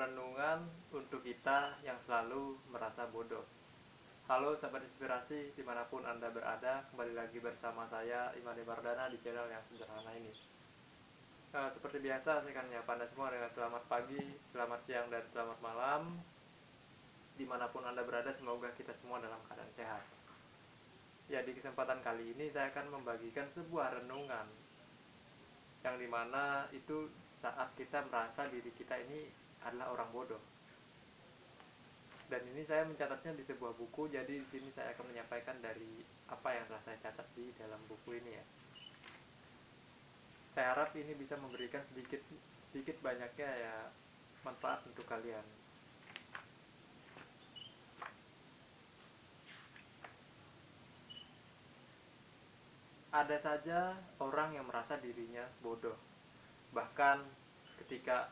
renungan untuk kita yang selalu merasa bodoh. Halo sahabat inspirasi, dimanapun Anda berada, kembali lagi bersama saya Imani Mardana di channel yang sederhana ini. Seperti biasa, saya akan menyapa Anda semua dengan selamat pagi, selamat siang, dan selamat malam. Dimanapun Anda berada, semoga kita semua dalam keadaan sehat. Ya, di kesempatan kali ini saya akan membagikan sebuah renungan yang dimana itu saat kita merasa diri kita ini adalah orang bodoh. Dan ini saya mencatatnya di sebuah buku, jadi di sini saya akan menyampaikan dari apa yang telah saya catat di dalam buku ini ya. Saya harap ini bisa memberikan sedikit banyaknya ya manfaat untuk kalian. Ada saja orang yang merasa dirinya bodoh. Bahkan ketika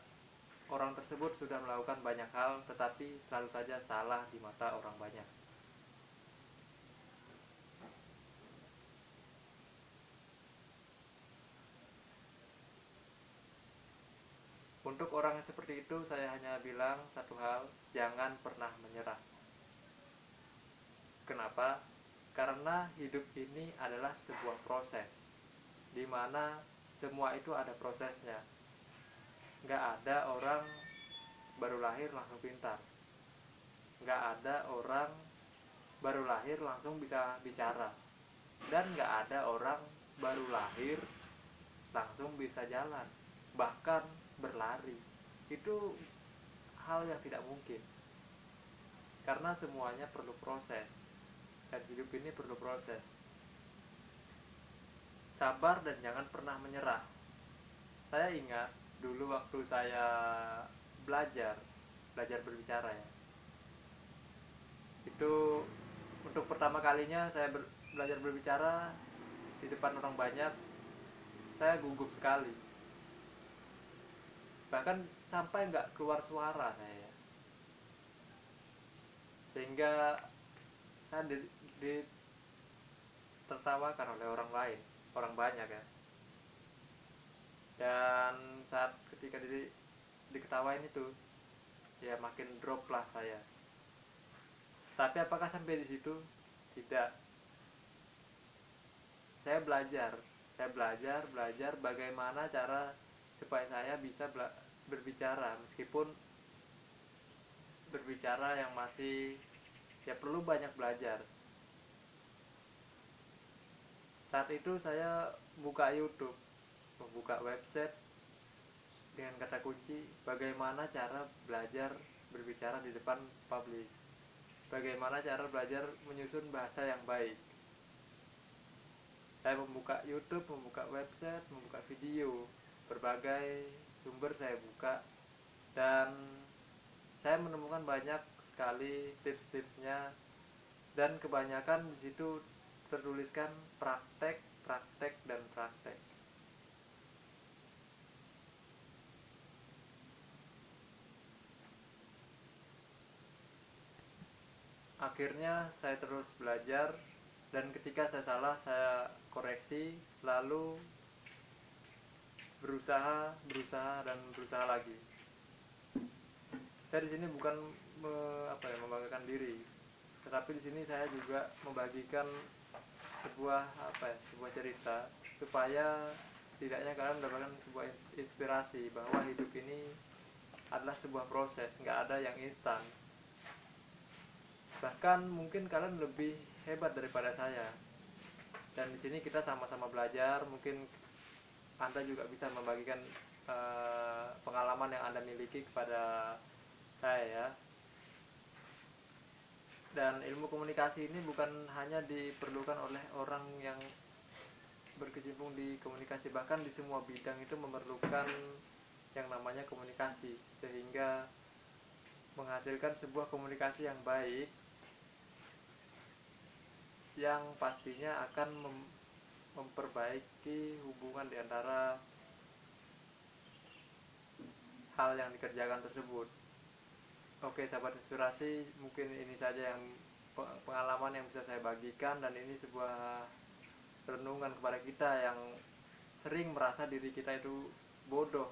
orang tersebut sudah melakukan banyak hal, tetapi selalu saja salah di mata orang banyak. Untuk orang yang seperti itu, saya hanya bilang satu hal, jangan pernah menyerah. Kenapa? Karena hidup ini adalah sebuah proses, di mana semua itu ada prosesnya. Nggak ada orang baru lahir langsung pintar. Nggak ada orang baru lahir langsung bisa bicara. Dan nggak ada orang baru lahir langsung bisa jalan, bahkan berlari. Itu hal yang tidak mungkin, karena semuanya perlu proses, dan hidup ini perlu proses. Sabar dan jangan pernah menyerah. Saya ingat dulu waktu saya belajar berbicara ya, itu untuk pertama kalinya saya belajar berbicara di depan orang banyak. Saya gugup sekali, bahkan sampai nggak keluar suara saya, sehingga saya ditertawakan oleh orang lain, orang banyak ya. Dan saat ketika diketawain itu, ya makin drop lah saya. Tapi apakah sampai di situ? Tidak. Saya belajar bagaimana cara supaya saya bisa berbicara, meskipun berbicara yang masih ya perlu banyak belajar. Saat itu saya buka YouTube, membuka website dengan kata kunci bagaimana cara belajar berbicara di depan publik, bagaimana cara belajar menyusun bahasa yang baik. Saya membuka YouTube, membuka website, membuka video, berbagai sumber saya buka, dan saya menemukan banyak sekali tips-tipsnya, dan kebanyakan di situ tertuliskan praktek, praktek, dan praktek. Akhirnya saya terus belajar, dan ketika saya salah saya koreksi, lalu berusaha lagi. Saya di sini bukan membanggakan diri, tetapi di sini saya juga membagikan sebuah cerita, supaya setidaknya kalian mendapatkan sebuah inspirasi bahwa hidup ini adalah sebuah proses, nggak ada yang instan. Bahkan mungkin kalian lebih hebat daripada saya, dan di sini kita sama-sama belajar. Mungkin Anda juga bisa membagikan pengalaman yang Anda miliki kepada saya ya. Dan ilmu komunikasi ini bukan hanya diperlukan oleh orang yang berkecimpung di komunikasi, bahkan di semua bidang itu memerlukan yang namanya komunikasi, sehingga menghasilkan sebuah komunikasi yang baik, yang pastinya akan memperbaiki hubungan di antara hal yang dikerjakan tersebut. Oke sahabat inspirasi, mungkin ini saja yang pengalaman yang bisa saya bagikan, dan ini sebuah renungan kepada kita yang sering merasa diri kita itu bodoh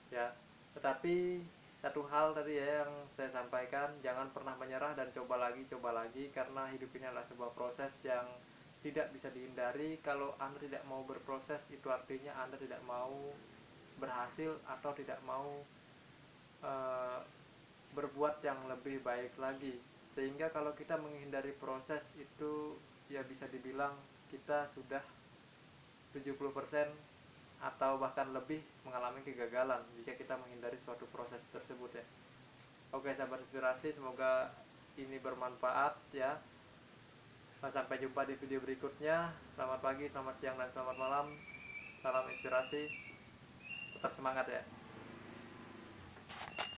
ya. Tetapi satu hal tadi ya yang saya sampaikan, jangan pernah menyerah dan coba lagi, karena hidup ini adalah sebuah proses yang tidak bisa dihindari. Kalau Anda tidak mau berproses, itu artinya Anda tidak mau berhasil atau tidak mau berbuat yang lebih baik lagi. Sehingga kalau kita menghindari proses itu, ya bisa dibilang kita sudah 70% atau bahkan lebih mengalami kegagalan jika kita menghindari suatu proses tersebut ya. Oke sahabat inspirasi, semoga ini bermanfaat ya. Sampai jumpa di video berikutnya. Selamat pagi, selamat siang, dan selamat malam. Salam inspirasi, tetap semangat ya.